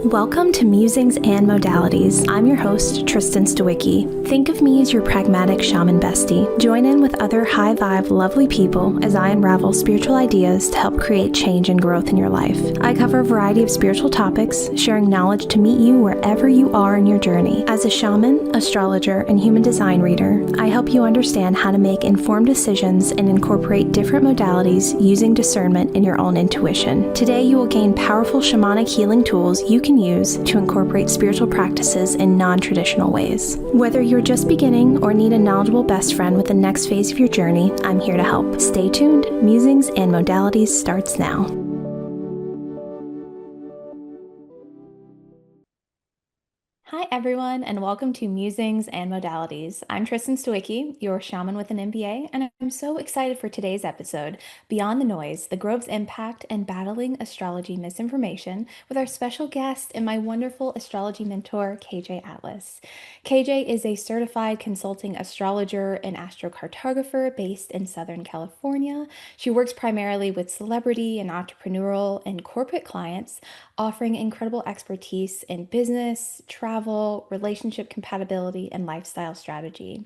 Welcome to Musings and Modalities. I'm your host, Tristen Stawicki. Think of me as your pragmatic shaman bestie. Join in with other high vibe, lovely people as I unravel spiritual ideas to help create change and growth in your life. I cover a variety of spiritual topics, sharing knowledge to meet you wherever you are in your journey. As a shaman, astrologer, and human design reader, I help you understand how to make informed decisions and incorporate different modalities using discernment and your own intuition. Today, you will gain powerful shamanic healing tools you can use to incorporate spiritual practices in non-traditional ways. Whether you're just beginning or need a knowledgeable best friend with the next phase of your journey, I'm here to help. Stay tuned. Musings and Modalities starts now. Hi everyone, and welcome to Musings and Modalities. I'm Tristen Stawicki, your shaman with an MBA, and I'm so excited for today's episode, Beyond the Noise, the Grove's Impact and Battling Astrology Misinformation, with our special guest and my wonderful astrology mentor, KJ Atlas. KJ is a certified consulting astrologer and astrocartographer based in Southern California. She works primarily with celebrity and entrepreneurial and corporate clients, offering incredible expertise in business, travel, relationship compatibility, and lifestyle strategy.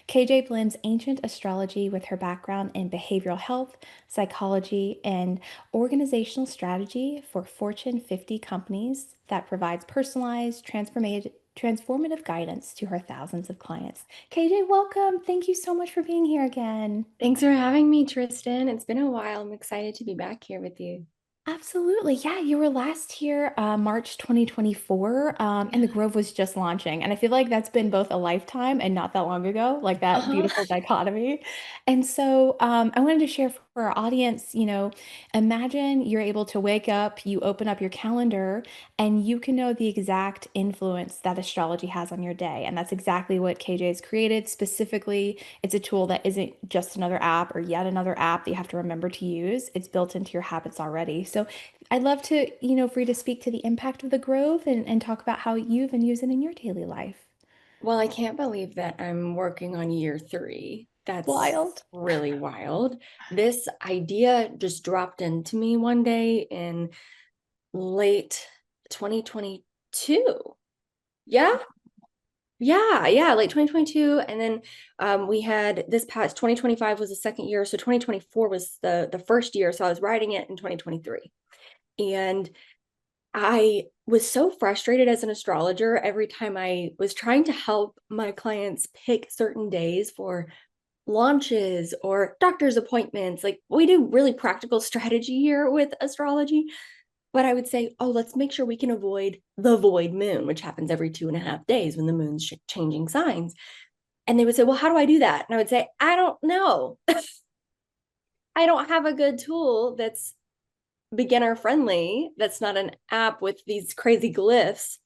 KJ blends ancient astrology with her background in behavioral health, psychology, and organizational strategy for Fortune 50 companies that provides personalized, transformative guidance to her thousands of clients. KJ, welcome. Thank you so much for being here again. Thanks for having me, Tristen. It's been a while. I'm excited to be back here with you. Absolutely. Yeah, you were last here March 2024, and the Yeah. Grove was just launching. And I feel like that's been both a lifetime and not that long ago, like that Uh-huh. beautiful dichotomy. And so I wanted to share for our audience, imagine you're able to wake up, you open up your calendar, and you can know the exact influence that astrology has on your day. And that's exactly what KJ has created. Specifically, it's a tool that isn't just another app or yet another app that you have to remember to use. It's built into your habits already. So I'd love to, for you to speak to the impact of the Grove and talk about how you've been using it in your daily life. Well, I can't believe that I'm working on year 3. That's Wild. really wild. This idea just dropped into me one day in late 2022. Yeah, yeah, late 2022. And then we had this past 2025 was the second year. So 2024 was the first year. So I was writing it in 2023. And I was so frustrated as an astrologer every time I was trying to help my clients pick certain days for launches or doctor's appointments. Like, we do really practical strategy here with astrology. But I would say, oh, let's make sure we can avoid the void moon, which happens every 2.5 days when the moon's changing signs. And they would say, well, how do I do that? And I would say, I don't know. I don't have a good tool that's beginner friendly, that's not an app with these crazy glyphs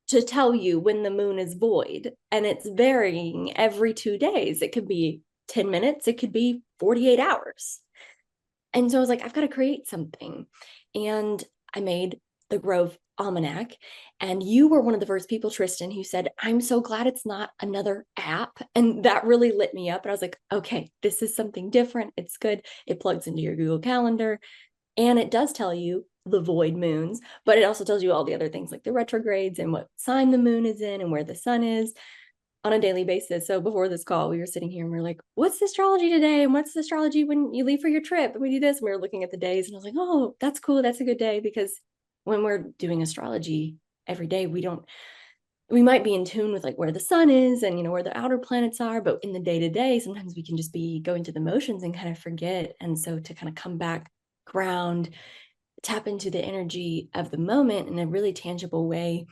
to tell you when the moon is void. And it's varying every 2 days. It could be 10 minutes, it could be 48 hours. And so I was like, I've got to create something. And I made the Grove Almanac. And you were one of the first people, Tristen, who said, I'm so glad it's not another app. And that really lit me up. And I was like, okay, this is something different. It's good. It plugs into your Google Calendar. And it does tell you the void moons, but it also tells you all the other things like the retrogrades and what sign the moon is in and where the sun is on a daily basis. So before this call, we were sitting here and we are like, what's the astrology today? And what's the astrology when you leave for your trip? And we do this. And we were looking at the days and I was like, oh, that's cool. That's a good day. Because when we're doing astrology every day, we might be in tune with like where the sun is and where the outer planets are, but in the day-to-day, sometimes we can just be going through the motions and kind of forget. And so to kind of come back, ground, tap into the energy of the moment in a really tangible way,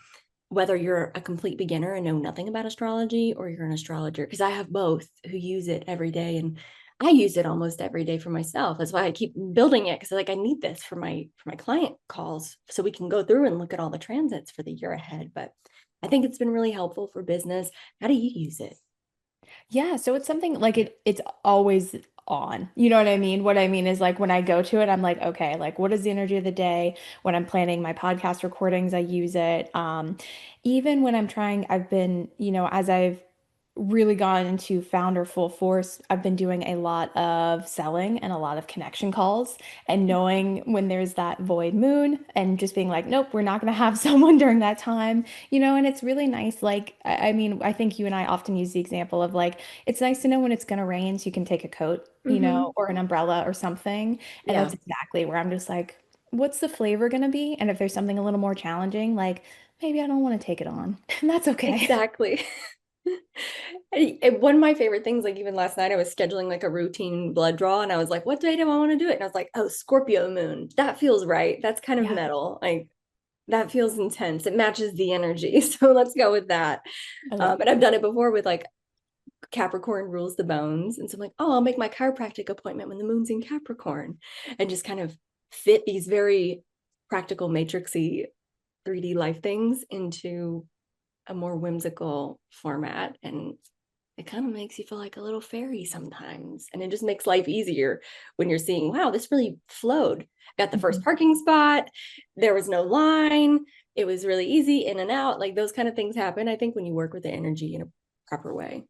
whether you're a complete beginner and know nothing about astrology or you're an astrologer, because I have both who use it every day. And I use it almost every day for myself. That's why I keep building it, because like I need this for my client calls so we can go through and look at all the transits for the year ahead. But I think it's been really helpful for business. How do you use it? Yeah, so it's something like it's always on. You know what I mean? What I mean is like when I go to it, I'm like, okay, like what is the energy of the day? When I'm planning my podcast recordings, I use it. Even when I'm trying, I've been, as I've really gone into founder full force, I've been doing a lot of selling and a lot of connection calls and knowing when there's that void moon and just being like, nope, we're not going to have someone during that time, and it's really nice. Like, I mean, I think you and I often use the example of like, it's nice to know when it's going to rain so you can take a coat, Hmm. or an umbrella or something. And that's Yeah, exactly where I'm just like, what's the flavor going to be? And if there's something a little more challenging, like, maybe I don't want to take it on. And that's okay. exactly. One of my favorite things, like even last night, I was scheduling like a routine blood draw, and I was like, "What day do I want to do it?" And I was like, "Oh, Scorpio moon. That feels right. That's kind of Yeah, metal. Like that feels intense. It matches the energy. So let's go with that." I love And I've done it before with like Capricorn rules the bones, and so I'm like, "Oh, I'll make my chiropractic appointment when the moon's in Capricorn," and just kind of fit these very practical matrixy 3D life things into a more whimsical format, and it kind of makes you feel like a little fairy sometimes. And it just makes life easier when you're seeing, wow, this really flowed. Got the first it. parking spot. There was no line. It was really easy in and out. Like those kind of things happen, I think, when you work with the energy in a proper way.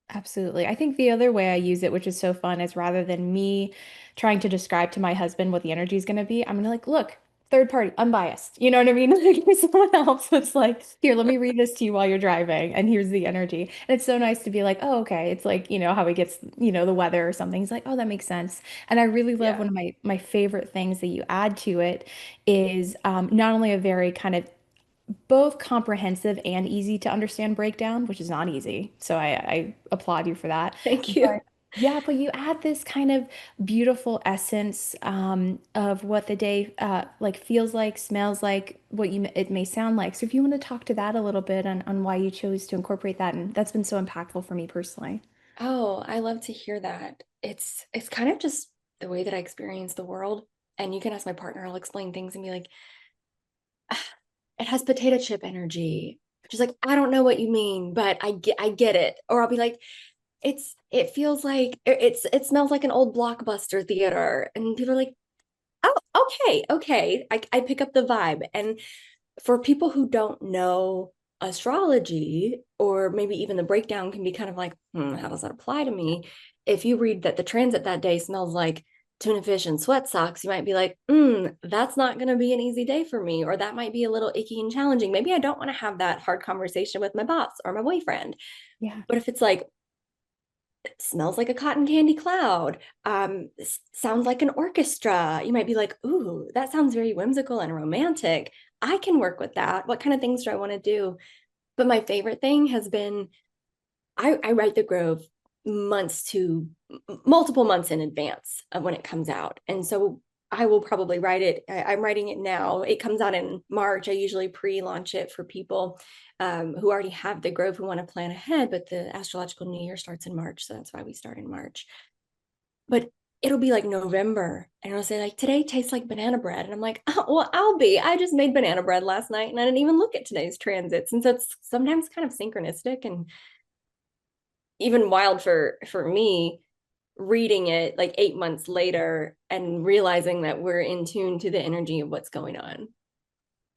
Absolutely. I think the other way I use it, which is so fun, is rather than me trying to describe to my husband what the energy is going to be, I'm going to like, look, third party, unbiased. You know what I mean? Like, here's someone else that's like, here, let me read this to you while you're driving, and here's the energy. And it's so nice to be like, oh, okay. It's like, how he gets, the weather or something. He's like, oh, that makes sense. And I really love Yeah. one of my favorite things that you add to it is not only a very kind of both comprehensive and easy to understand breakdown, which is not easy. So I applaud you for that. Thank you. But yeah, but you add this kind of beautiful essence of what the day like feels like, smells like, what it may sound like. So if you want to talk to that a little bit on why you chose to incorporate that, and that's been so impactful for me personally. Oh, I love to hear that. It's kind of just the way that I experience the world. And you can ask my partner, I'll explain things and be like, it has potato chip energy. She's like, I don't know what you mean, but I get it. Or I'll be like, it feels like it smells like an old blockbuster theater. And people are like, oh, okay, okay. I pick up the vibe. And for people who don't know astrology, or maybe even the breakdown can be kind of like, how does that apply to me? If you read that the transit that day smells like tuna fish and sweat socks, you might be like, that's not going to be an easy day for me, or that might be a little icky and challenging. Maybe I don't want to have that hard conversation with my boss or my boyfriend. Yeah. But if it's like, it smells like a cotton candy cloud, sounds like an orchestra, you might be like, ooh, that sounds very whimsical and romantic. I can work with that. What kind of things do I want to do? But my favorite thing has been, I write the Grove months to multiple months in advance of when it comes out. And so I will probably write it. I'm writing it now. It comes out in March. I usually pre-launch it for people who already have the Grove who want to plan ahead, but the astrological new year starts in March. So that's why we start in March. But it'll be like November and it'll say like, today tastes like banana bread. And I'm like, oh, well, I just made banana bread last night and I didn't even look at today's transits. And so it's sometimes kind of synchronistic and even wild for me reading it like 8 months later and realizing that we're in tune to the energy of what's going on.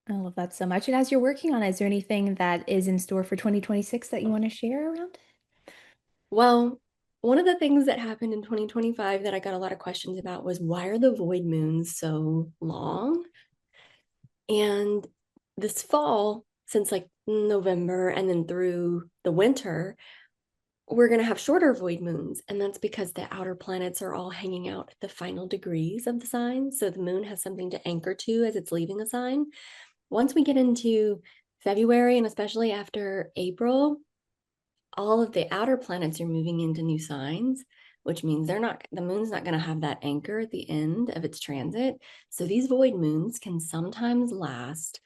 I love that so much. And as you're working on it, is there anything that is in store for 2026 that you want to share around Well, one of the things that happened in 2025 that I got a lot of questions about was, why are the void moons so long? And this fall, since like November and then through the winter, we're going to have shorter void moons. And that's because the outer planets are all hanging out at the final degrees of the sign. So the moon has something to anchor to as it's leaving the sign. Once we get into February, and especially after April, all of the outer planets are moving into new signs, which means the moon's not going to have that anchor at the end of its transit. So these void moons can sometimes last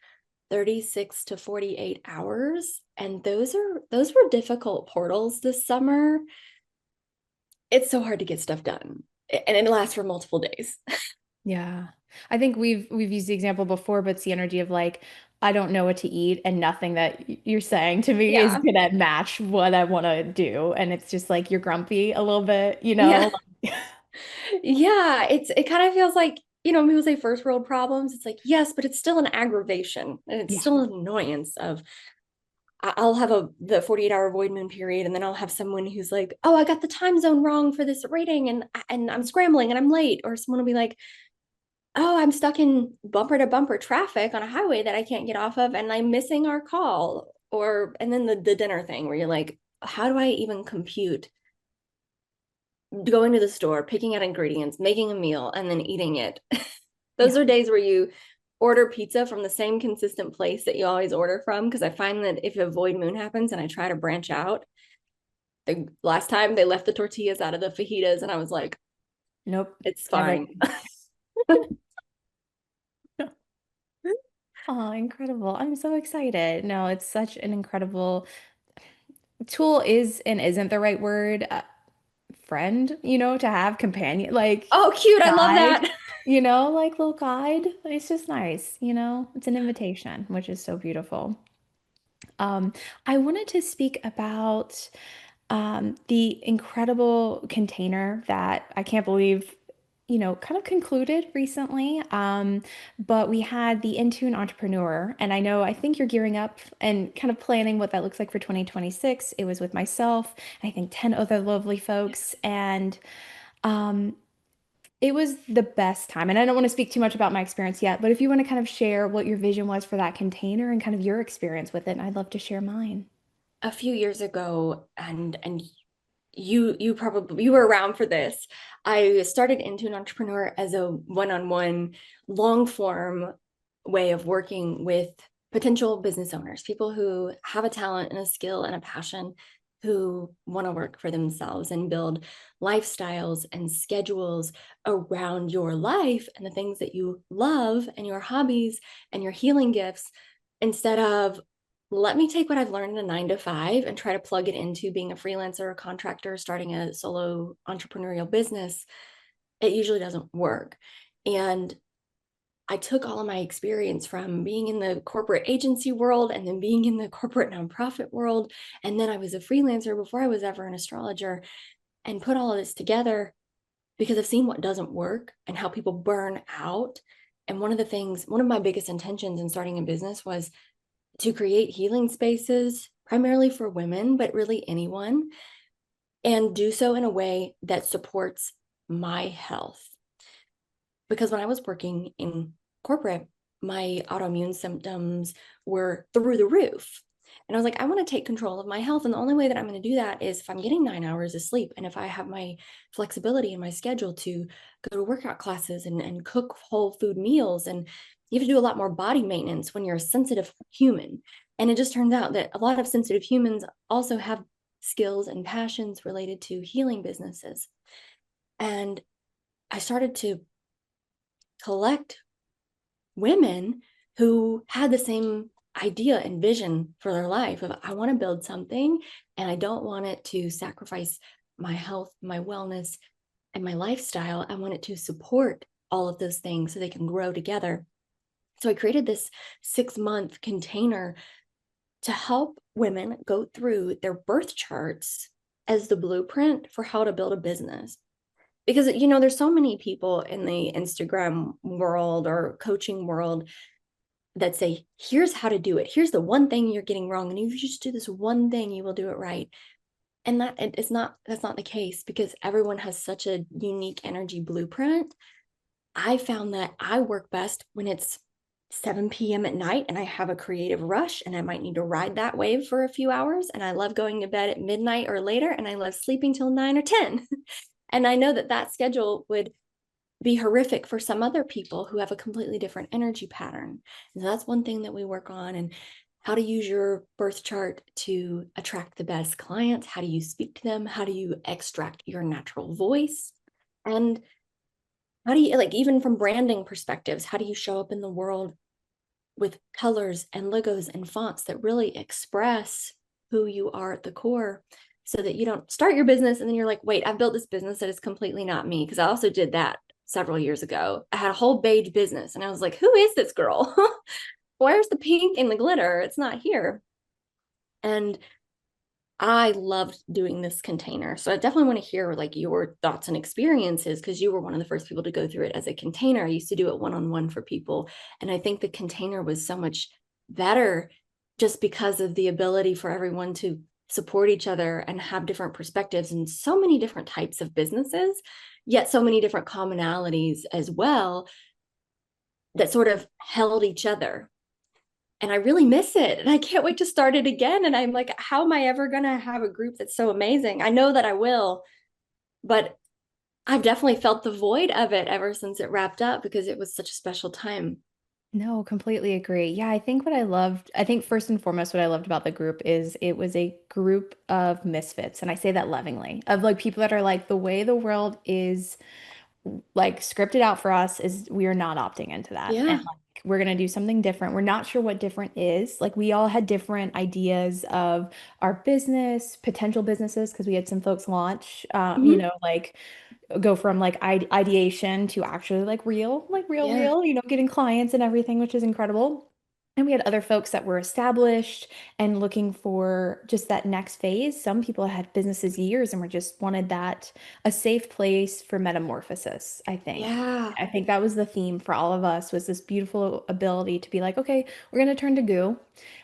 36 to 48 hours. And those were difficult portals this summer. It's so hard to get stuff done. And it lasts for multiple days. Yeah. I think we've used the example before, but it's the energy of like, I don't know what to eat, and nothing that you're saying to me is Yeah. gonna match what I want to do. And it's just like you're grumpy a little bit, you Yeah. know? Yeah. It kind of feels like, people say first world problems. It's like, yes, but it's still an aggravation and it's Yeah. still an annoyance of, I'll have the 48-hour void moon period, and then I'll have someone who's like, oh, I got the time zone wrong for this reading, and I'm scrambling and I'm late. Or someone will be like, oh, I'm stuck in bumper to bumper traffic on a highway that I can't get off of, and I'm missing our call. Or and then the dinner thing where you're like, how do I even compute going to the store, picking out ingredients, making a meal, and then eating it? Those Yeah. are days where you order pizza from the same consistent place that you always order from. Because I find that if a void moon happens and I try to branch out, the last time they left the tortillas out of the fajitas, and I was like, Nope. it's Never fine. again. Oh, incredible. I'm so excited. No, it's such an incredible tool is and isn't the right word. Friend, to have companion, like Oh, cute. I love guide, that. like little guide. It's just nice. It's an invitation, which is so beautiful. Um, I wanted to speak about the incredible container that I can't believe, kind of concluded recently. But we had the Intune Entrepreneur, and I think you're gearing up and kind of planning what that looks like for 2026. It was with myself, and I think 10 other lovely folks, and um, it was the best time. And I don't want to speak too much about my experience yet, but if you want to kind of share what your vision was for that container and kind of your experience with it, I'd love to share mine. A few years ago, and you were around for this. I started into an entrepreneur as a one-on-one long form way of working with potential business owners, people who have a talent and a skill and a passion, who want to work for themselves and build lifestyles and schedules around your life and the things that you love and your hobbies and your healing gifts, instead of let me take what I've learned in a 9 to 5 and try to plug it into being a freelancer, a contractor, starting a solo entrepreneurial business. It usually doesn't work. And I took all of my experience from being in the corporate agency world and then being in the corporate nonprofit world. And then I was a freelancer before I was ever an astrologer, and put all of this together because I've seen what doesn't work and how people burn out. And one of my biggest intentions in starting a business was to create healing spaces, primarily for women, but really anyone, and do so in a way that supports my health. Because when I was working in corporate, my autoimmune symptoms were through the roof. And I was like, I want to take control of my health. And the only way that I'm going to do that is if I'm getting 9 hours of sleep, and if I have my flexibility in my schedule to go to workout classes and cook whole food meals. And you have to do a lot more body maintenance when you're a sensitive human. And it just turns out that a lot of sensitive humans also have skills and passions related to healing businesses. And I started to collect women who had the same idea and vision for their life of, I want to build something, and I don't want it to sacrifice my health, my wellness, and my lifestyle. I want it to support all of those things so they can grow together. So I created this 6-month container to help women go through their birth charts as the blueprint for how to build a business. Because there's so many people in the Instagram world or coaching world that say, here's how to do it, here's the one thing you're getting wrong, and if you just do this one thing, you will do it right. And that's not the case, because everyone has such a unique energy blueprint. I found that I work best when it's 7 p.m. at night and I have a creative rush and I might need to ride that wave for a few hours, and I love going to bed at midnight or later, and I love sleeping till 9 or 10. And I know that that schedule would be horrific for some other people who have a completely different energy pattern. And so that's one thing that we work on, and how to use your birth chart to attract the best clients. How do you speak to them? How do you extract your natural voice? And how do you, like, even from branding perspectives, how do you show up in the world with colors and logos and fonts that really express who you are at the core, so that you don't start your business and then you're like, wait, I've built this business that is completely not me. Because I also did that several years ago. I had a whole beige business and I was like, who is this girl? Where's the pink and the glitter? It's not here. And I loved doing this container. So I definitely want to hear like your thoughts and experiences, because you were one of the first people to go through it as a container. I used to do it one-on-one for people. And I think the container was so much better just because of the ability for everyone to support each other and have different perspectives and so many different types of businesses, yet so many different commonalities as well that sort of held each other. And I really miss it. And I can't wait to start it again. And I'm like, how am I ever going to have a group that's so amazing? I know that I will, but I've definitely felt the void of it ever since it wrapped up because it was such a special time. No, completely agree. Yeah, I think what I loved, I think first and foremost, what I loved about the group is it was a group of misfits. And I say that lovingly, of like people that are like, the way the world is like scripted out for us is we are not opting into that. And Yeah. like we're gonna do something different. We're not sure what different is. Like we all had different ideas of our business, potential businesses, because we had some folks launch, Mm-hmm. like go from like ideation to actually like Yeah. real, getting clients and everything, which is incredible. And we had other folks that were established and looking for just that next phase. Some people had businesses years and were just wanted that a safe place for metamorphosis, I think. Yeah. I think that was the theme for all of us was this beautiful ability to be like, okay, we're gonna turn to goo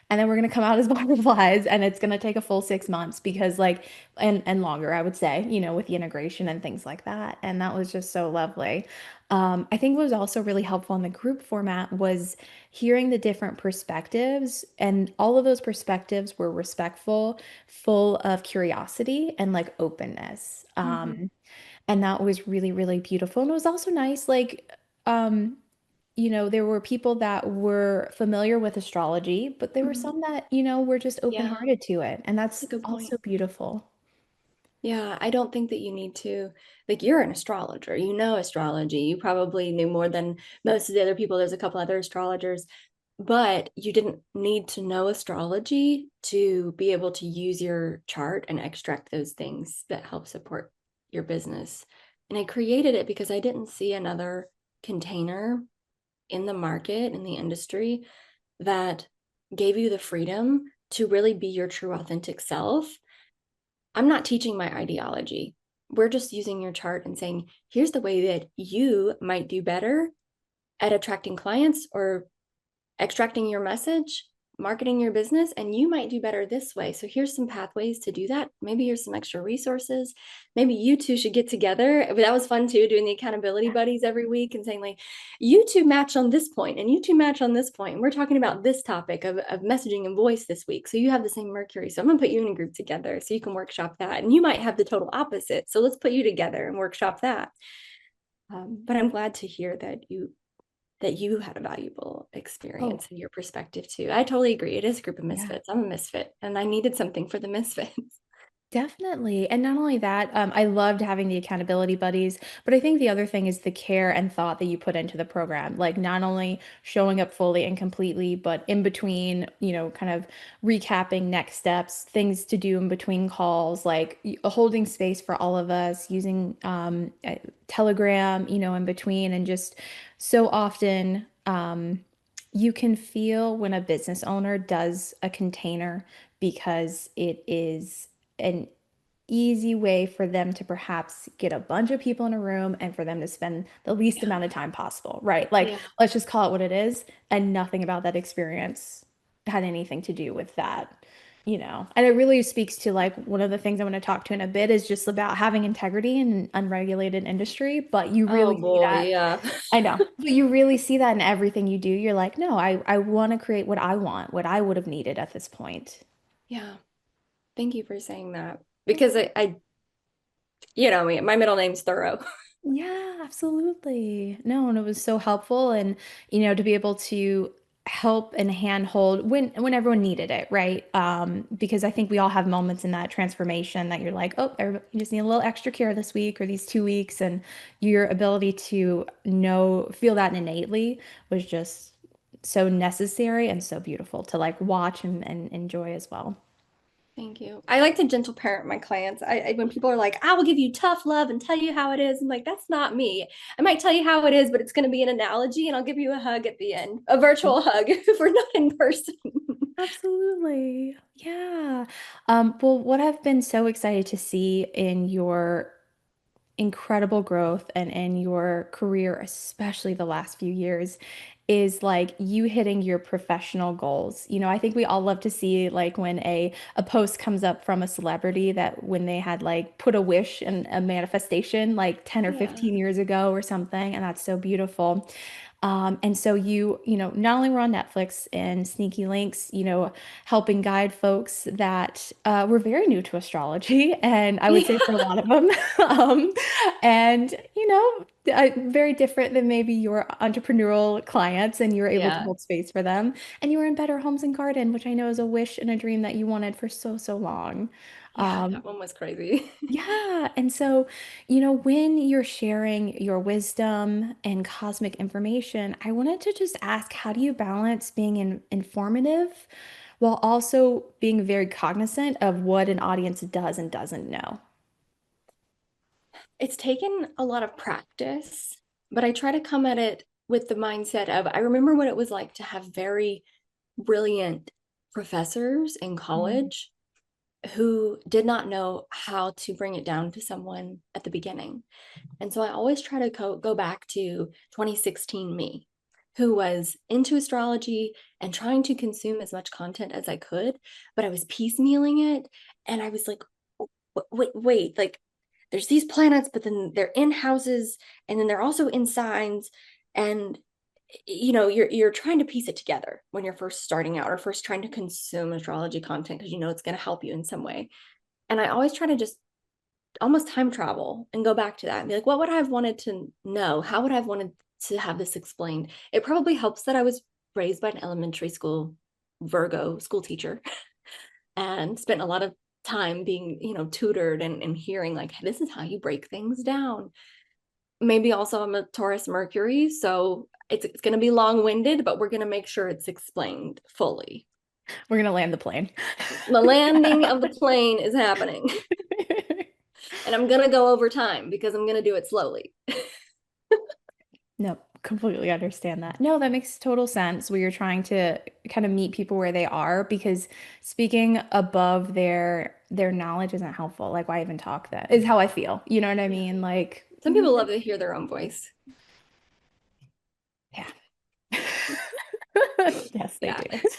and then we're gonna come out as butterflies and it's gonna take a full 6 months because like and longer, I would say, with the integration and things like that. And that was just so lovely. I think what was also really helpful in the group format was hearing the different perspectives, and all of those perspectives were respectful, full of curiosity and like openness. Mm-hmm. And that was really, really beautiful. And it was also nice, like, um, there were people that were familiar with astrology, but there were Mm-hmm. some that, were just Yeah. open-hearted to it. And That's a that's good point. also beautiful. Yeah, I don't think that you need to, like, you're an astrologer, you know astrology. You probably knew more than most of the other people. There's a couple other astrologers, but you didn't need to know astrology to be able to use your chart and extract those things that help support your business. And I created it because I didn't see another container in the market, in the industry, that gave you the freedom to really be your true authentic self. I'm not teaching my ideology. We're just using your chart and saying, here's the way that you might do better at attracting clients or extracting your message, marketing your business, and you might do better this way. So here's some pathways to do that. Maybe here's some extra resources. Maybe you two should get together. But that was fun too, doing the accountability buddies every week and saying, like, you two match on this point and you two match on this point. And we're talking about this topic of messaging and voice this week. So you have the same Mercury. So I'm gonna put you in a group together so you can workshop that. And you might have the total opposite. So let's put you together and workshop that. But I'm glad to hear that you had a valuable Oh, experience in your perspective too. I totally agree. It is a group of yeah. misfits. I'm a misfit and I needed something for the misfits. Definitely. And not only that, I loved having the accountability buddies, but I think the other thing is the care and thought that you put into the program. Like not only showing up fully and completely, but in between, kind of recapping next steps, things to do in between calls, like holding space for all of us, using Telegram, in between, and just so often, you can feel when a business owner does a container because it is an easy way for them to perhaps get a bunch of people in a room and for them to spend the least Yeah. amount of time possible, right? Like, Yeah. let's just call it what it is. And nothing about that experience had anything to do with that. And it really speaks to like one of the things I'm going to talk to in a bit is just about having integrity in an unregulated industry. But you Oh really see boy. that. Yeah. I know, but you really see that in everything you do. You're like, no, I want to create what I want, what I would have needed at this point. Yeah. Thank you for saying that because Yeah. my middle name's Thorough. Yeah, absolutely. No, and it was so helpful and to be able to help and handhold when everyone needed it, right? Because I think we all have moments in that transformation that you're like, oh, you just need a little extra care this week or these 2 weeks, and your ability to feel that innately was just so necessary and so beautiful to like watch and enjoy as well. Thank you. I like to gentle parent my clients. When people are like, I will give you tough love and tell you how it is, I'm like, that's not me. I might tell you how it is, but it's going to be an analogy and I'll give you a hug at the end, a virtual hug if we're not in person. Absolutely. Yeah. Well, what I've been so excited to see in your incredible growth and in your career, especially the last few years, is like you hitting your professional goals. I think we all love to see like when a post comes up from a celebrity that when they had like put a wish and a manifestation like 10 or Yeah. 15 years ago or something, and that's so beautiful. And so not only were on Netflix and Sneaky Links, helping guide folks that were very new to astrology, and I would say for a lot of them, um, and very different than maybe your entrepreneurial clients, and you're able to Yeah. hold space for them, and you were in Better Homes and Garden, which I know is a wish and a dream that you wanted for so, so long. Yeah, Um, that one was crazy. yeah. And so, when you're sharing your wisdom and cosmic information, I wanted to just ask, how do you balance being informative while also being very cognizant of what an audience does and doesn't know? It's taken a lot of practice, but I try to come at it with the mindset of I remember what it was like to have very brilliant professors in Mm. college who did not know how to bring it down to someone at the beginning. And so I always try to go back to 2016 me, who was into astrology and trying to consume as much content as I could, but I was piecemealing it. And I was like, wait, like there's these planets, but then they're in houses and then they're also in signs. And you're trying to piece it together when you're first starting out or first trying to consume astrology content because it's going to help you in some way. And I always try to just almost time travel and go back to that and be like, what would I have wanted to know? How would I have wanted to have this explained? It probably helps that I was raised by an elementary school Virgo school teacher and spent a lot of time being, tutored and hearing like, hey, this is how you break things down. Maybe also I'm a Taurus Mercury, so it's going to be long-winded, but we're going to make sure it's explained fully. We're gonna land the plane. The landing of the plane is happening, and I'm going to go over time because I'm going to do it slowly. No, completely understand that. No, that makes total sense where you're trying to kind of meet people where they are because speaking above their knowledge isn't helpful. Like, why even talk that is how I feel. You know what I Yeah. mean? Like, Some people love to hear their own voice. yeah. Yes, they Yeah, do. it's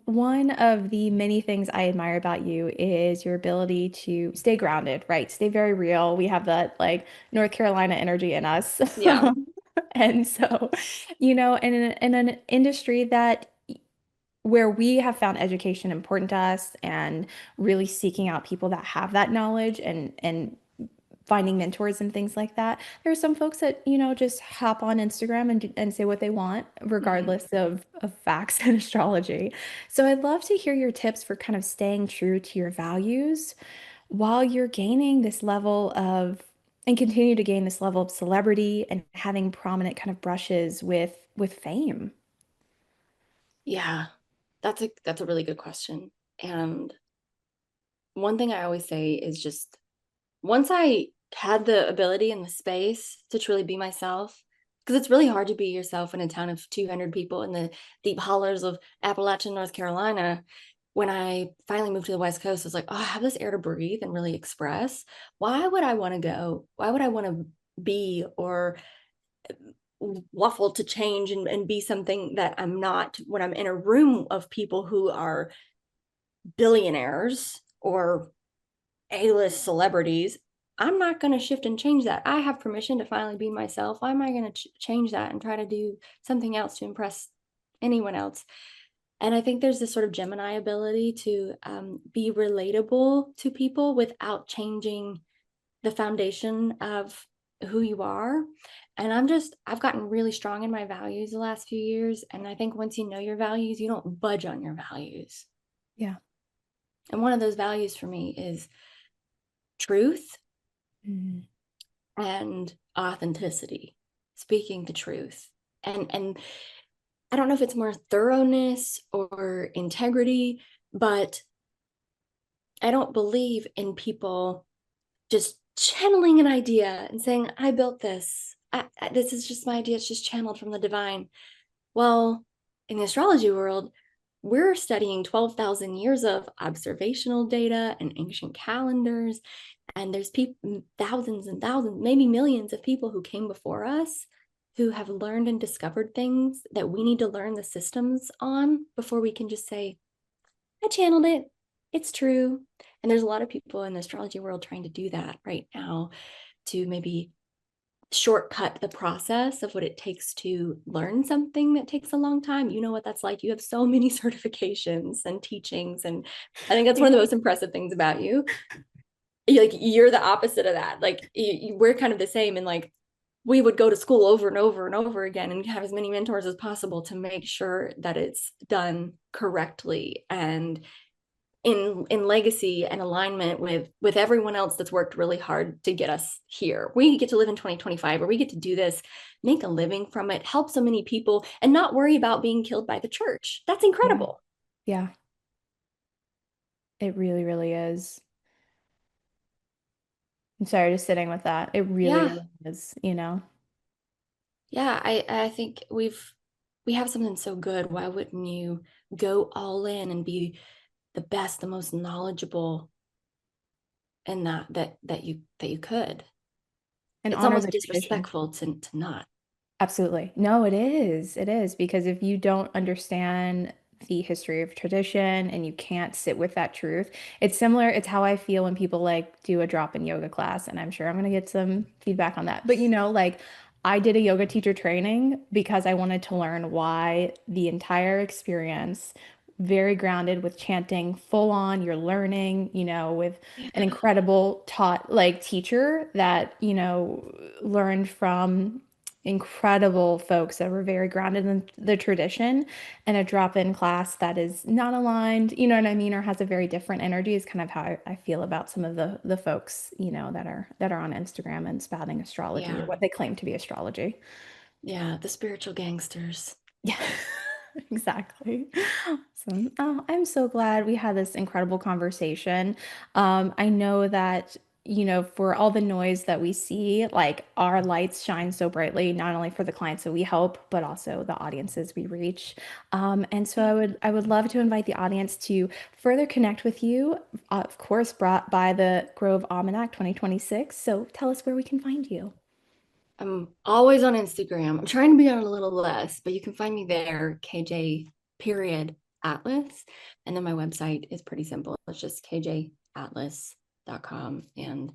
One of the many things I admire about you is your ability to stay grounded, right? Stay very real. We have that like North Carolina energy in us. yeah. And so, in an industry that where we have found education important to us and really seeking out people that have that knowledge and finding mentors and things like that. There are some folks that, just hop on Instagram and say what they want, Mhm. regardless of facts and astrology. So I'd love to hear your tips for kind of staying true to your values while you're gaining this level of and continue to gain this level of celebrity and having prominent kind of brushes with fame. Yeah, that's a really good question. And one thing I always say is just once I had the ability and the space to truly be myself, because it's really hard to be yourself in a town of 200 people in the deep hollers of Appalachian, North Carolina. When I finally moved to the West Coast, I was like, oh, I have this air to breathe and really express. Why would I want to go? Why would I want to be or waffle to change and be something that I'm not when I'm in a room of people who are billionaires or A-list celebrities? I'm not going to shift and change that. I have permission to finally be myself. Why am I going to change that and try to do something else to impress anyone else? And I think there's this sort of Gemini ability to be relatable to people without changing the foundation of who you are. And I've gotten really strong in my values the last few years. And I think once you know your values, you don't budge on your values. Yeah. And one of those values for me is truth Mm. and authenticity, speaking the truth. And I don't know if it's more thoroughness or integrity, but I don't believe in people just channeling an idea and saying, I built this. This is just my idea. It's just channeled from the divine. Well, in the astrology world, we're studying 12,000 years of observational data and ancient calendars. And there's people, thousands and thousands, maybe millions of people who came before us who have learned and discovered things that we need to learn the systems on before we can just say, I channeled it. It's true. And there's a lot of people in the astrology world trying to do that right now to maybe shortcut the process of what it takes to learn something that takes a long time. You know what that's like. You have so many certifications and teachings. And I think that's one of the most impressive things about you. You're the opposite of that. We're kind of the same. And like, we would go to school over and over and over again and have as many mentors as possible to make sure that it's done correctly and in legacy and alignment with everyone else that's worked really hard to get us here. We get to live in 2025 where we get to do this, make a living from it, help so many people, and not worry about being killed by the church. That's Yeah. incredible. Yeah, it really, really is. I'm sorry, just sitting with that. It really, Yeah. really is. Yeah, I think we have something so good. Why wouldn't you go all in and be the best, the most knowledgeable in that you could? And It's honor almost the tradition. disrespectful to not. Absolutely. No, it is. It is because if you don't understand the history of tradition and you can't sit with that truth, it's similar. It's how I feel when people like do a drop-in yoga class, and I'm sure I'm gonna get some feedback on that. But like I did a yoga teacher training because I wanted to learn why the entire experience, very grounded with chanting, full on, you're learning, with Yeah. an incredible taught like teacher that, learned from incredible folks that were very grounded in the tradition, and a drop-in class that is not aligned, you know what I mean, or has a very different energy is kind of how I feel about some of the folks, that are on Instagram and spouting astrology or Yeah. what they claim to be astrology. Yeah, the spiritual gangsters. Yeah, exactly. So, oh, I'm so glad we had this incredible conversation. I know that, for all the noise that we see, like our lights shine so brightly, not only for the clients that we help, but also the audiences we reach. And so I would love to invite the audience to further connect with you, of course, brought by the Grove Almanac 2026. So tell us where we can find you. I'm always on Instagram. I'm trying to be on a little less, but you can find me there, KJ period Atlas. And then my website is pretty simple. It's just kjatlas.com. And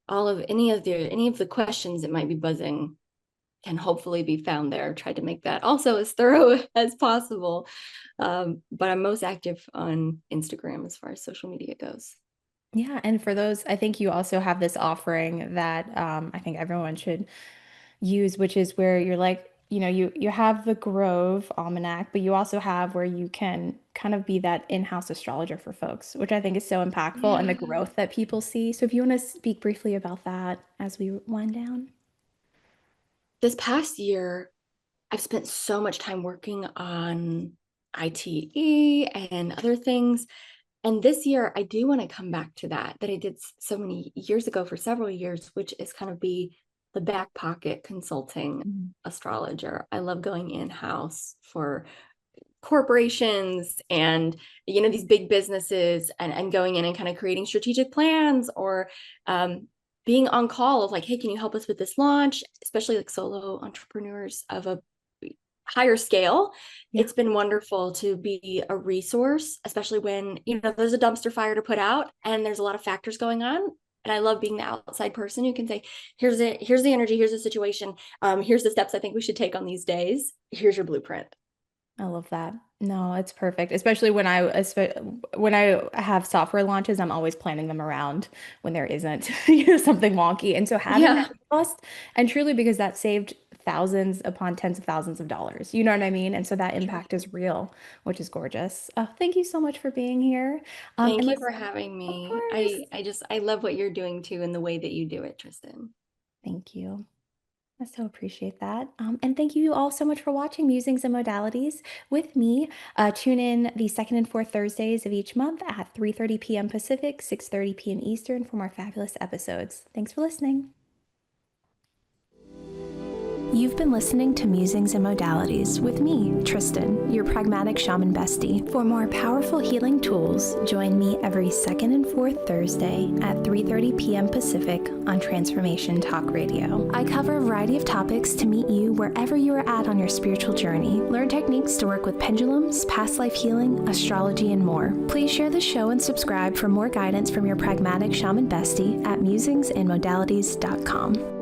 all of any of the questions that might be buzzing can hopefully be found there. I've tried to make that also as thorough as possible. But I'm most active on Instagram as far as social media goes. Yeah, and for those, I think you also have this offering that I think everyone should use, which is where you're like, you have the Grove Almanac, but you also have where you can kind of be that in-house astrologer for folks, which I think is so impactful and the Yeah. growth that people see. So if you want to speak briefly about that as we wind down. This past year, I've spent so much time working on ITE and other things. And this year, I do want to come back to that I did so many years ago for several years, which is kind of be the back pocket consulting Mhm. astrologer. I love going in house for corporations and these big businesses and going in and kind of creating strategic plans or being on call of like, hey, can you help us with this launch, especially like solo entrepreneurs of a higher scale. Yeah, It's been wonderful to be a resource, especially when there's a dumpster fire to put out and there's a lot of factors going on. And I love being the outside person who can say, here's the energy, here's the situation, here's the steps I think we should take on these days, here's your blueprint. I love that. No, it's perfect. Especially when I have software launches, I'm always planning them around when there isn't, something wonky. And so having that Yeah. trust, and truly because that saved thousands upon tens of thousands of dollars. You know what I mean? And so that True. impact is real, which is gorgeous. Thank you so much for being here. And Thank you let's, for having of me. course. I love what you're doing too and the way that you do it, Tristen. Thank you. I so appreciate that. And thank you all so much for watching Musings and Modalities with me. Tune in the second and fourth Thursdays of each month at 3:30 p.m. Pacific, 6:30 p.m. Eastern for more fabulous episodes. Thanks for listening. You've been listening to Musings and Modalities with me, Tristen, your pragmatic shaman bestie. For more powerful healing tools, join me every second and fourth Thursday at 3:30 p.m. Pacific on Transformation Talk Radio. I cover a variety of topics to meet you wherever you are at on your spiritual journey. Learn techniques to work with pendulums, past life healing, astrology, and more. Please share the show and subscribe for more guidance from your pragmatic shaman bestie at musingsandmodalities.com.